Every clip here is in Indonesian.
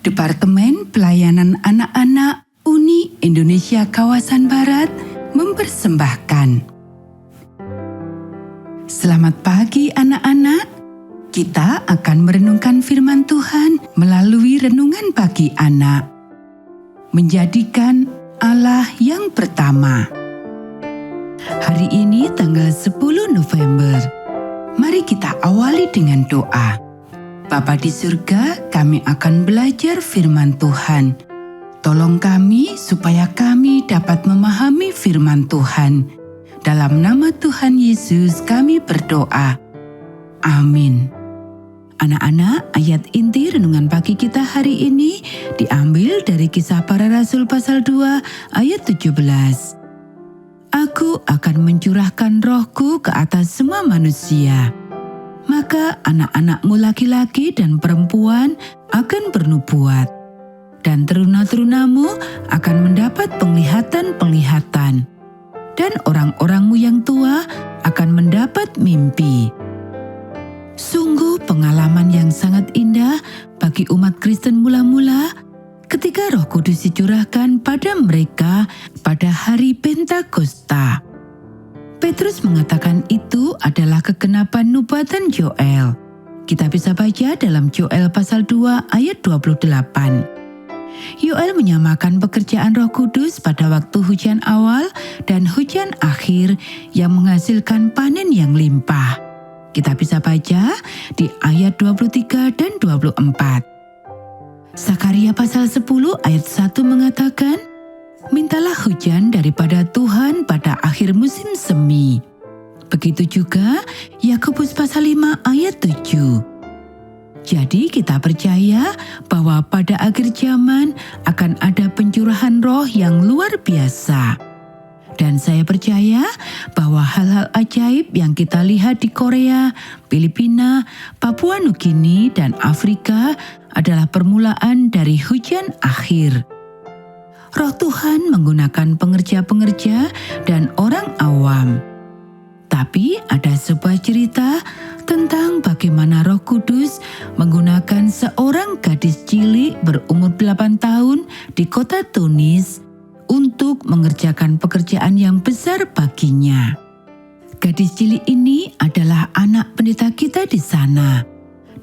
Departemen Pelayanan Anak-anak Uni Indonesia Kawasan Barat mempersembahkan. Selamat pagi anak-anak. Kita akan merenungkan firman Tuhan melalui renungan pagi anak. Menjadikan Allah yang pertama. Hari ini tanggal 10 November. Mari kita awali dengan doa. Bapa di surga, kami akan belajar firman Tuhan. Tolong kami supaya kami dapat memahami firman Tuhan. Dalam nama Tuhan Yesus kami berdoa. Amin. Anak-anak, ayat inti renungan pagi kita hari ini diambil dari Kisah Para Rasul pasal 2 ayat 17. Aku akan mencurahkan rohku ke atas semua manusia. Maka anak-anakmu laki-laki dan perempuan akan bernubuat, dan teruna-terunamu akan mendapat penglihatan-penglihatan, dan orang-orangmu yang tua akan mendapat mimpi. Sungguh pengalaman yang sangat indah bagi umat Kristen mula-mula ketika Roh Kudus dicurahkan pada mereka pada hari Pentakosta. Petrus mengatakan itu adalah kegenapan nubuatan Joel. Kita bisa baca dalam Joel pasal 2 ayat 28. Yoel menyamakan pekerjaan Roh Kudus pada waktu hujan awal dan hujan akhir yang menghasilkan panen yang limpah. Kita bisa baca di ayat 23 dan 24. Sakaria pasal 10 ayat 1 mengatakan, mintalah hujan daripada Tuhan pada akhir musim semi. Begitu juga Yakobus pasal 5 ayat 7. Jadi kita percaya bahwa pada akhir zaman akan ada pencurahan roh yang luar biasa. Dan saya percaya bahwa hal-hal ajaib yang kita lihat di Korea, Filipina, Papua Nugini, dan Afrika adalah permulaan dari hujan akhir. Roh Tuhan menggunakan pengerja-pengerja dan orang awam. Tapi ada sebuah cerita tentang bagaimana Roh Kudus menggunakan seorang gadis cilik berumur 8 tahun di kota Tunis untuk mengerjakan pekerjaan yang besar baginya. Gadis cilik ini adalah anak pendeta kita di sana.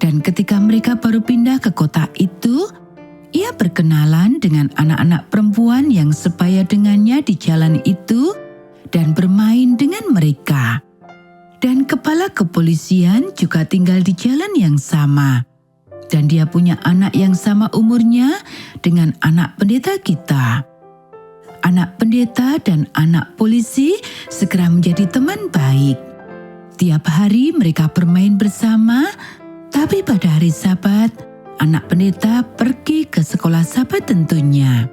Dan ketika mereka baru pindah ke kota itu, ia berkenalan dengan anak-anak perempuan yang sebaya dengannya di jalan itu dan bermain dengan mereka. Dan kepala kepolisian juga tinggal di jalan yang sama. Dan dia punya anak yang sama umurnya dengan anak pendeta kita. Anak pendeta dan anak polisi segera menjadi teman baik. Tiap hari mereka bermain bersama, tapi pada hari Sabat, anak pendeta pergi ke sekolah Sabat tentunya.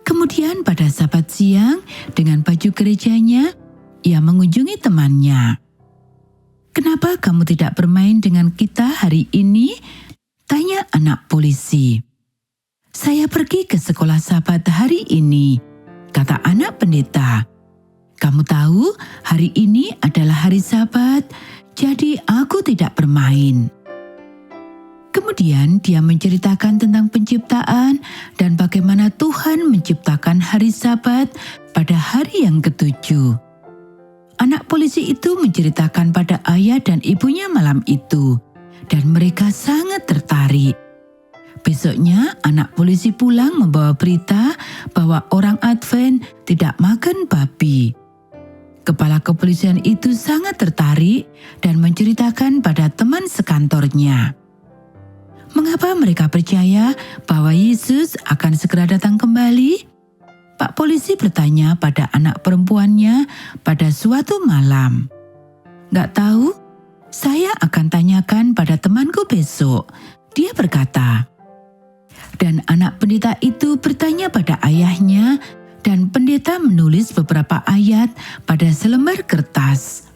Kemudian pada Sabat siang, dengan baju gerejanya, ia mengunjungi temannya. "Kenapa kamu tidak bermain dengan kita hari ini?" tanya anak polisi. "Saya pergi ke sekolah Sabat hari ini," kata anak pendeta. "Kamu tahu, hari ini adalah hari Sabat, jadi aku tidak bermain." Kemudian dia menceritakan tentang penciptaan dan bagaimana Tuhan menciptakan hari Sabat pada hari yang ketujuh. Anak polisi itu menceritakan pada ayah dan ibunya malam itu, dan mereka sangat tertarik. Besoknya anak polisi pulang membawa berita bahwa orang Advent tidak makan babi. Kepala kepolisian itu sangat tertarik dan menceritakan pada teman sekantornya. Mengapa mereka percaya bahwa Yesus akan segera datang kembali? Pak polisi bertanya pada anak perempuannya pada suatu malam. "Gak tahu, saya akan tanyakan pada temanku besok," dia berkata. Dan anak pendeta itu bertanya pada ayahnya, dan pendeta menulis beberapa ayat pada selembar kertas.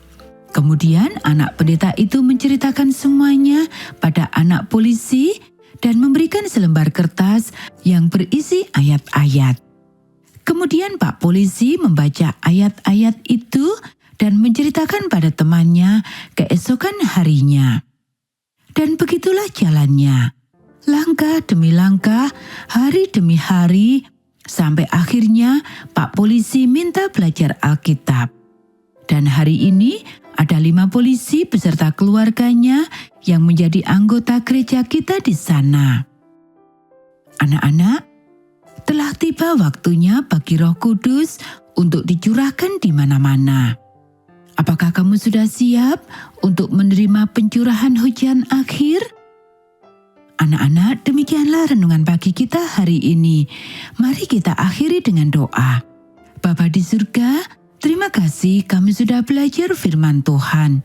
Kemudian anak pendeta itu menceritakan semuanya pada anak polisi dan memberikan selembar kertas yang berisi ayat-ayat. Kemudian Pak polisi membaca ayat-ayat itu dan menceritakan pada temannya keesokan harinya. Dan begitulah jalannya. langkah demi langkah, hari demi hari, sampai akhirnya Pak Polisi minta belajar Alkitab. Dan hari ini ada 5 polisi beserta keluarganya yang menjadi anggota gereja kita di sana. Anak-anak, telah tiba waktunya bagi Roh Kudus untuk dicurahkan di mana-mana. Apakah kamu sudah siap untuk menerima pencurahan hujan akhir? Anak-anak, demikianlah renungan pagi kita hari ini. Mari kita akhiri dengan doa. Bapa di surga, terima kasih kami sudah belajar firman Tuhan.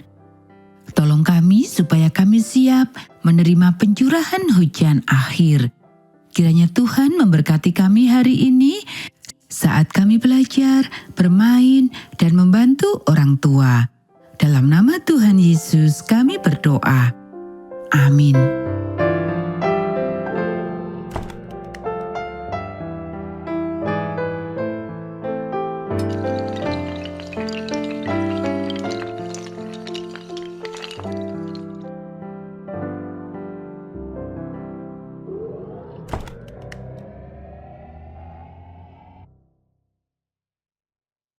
Tolong kami supaya kami siap menerima pencurahan hujan akhir. Kiranya Tuhan memberkati kami hari ini saat kami belajar, bermain, dan membantu orang tua. Dalam nama Tuhan Yesus kami berdoa. Amin.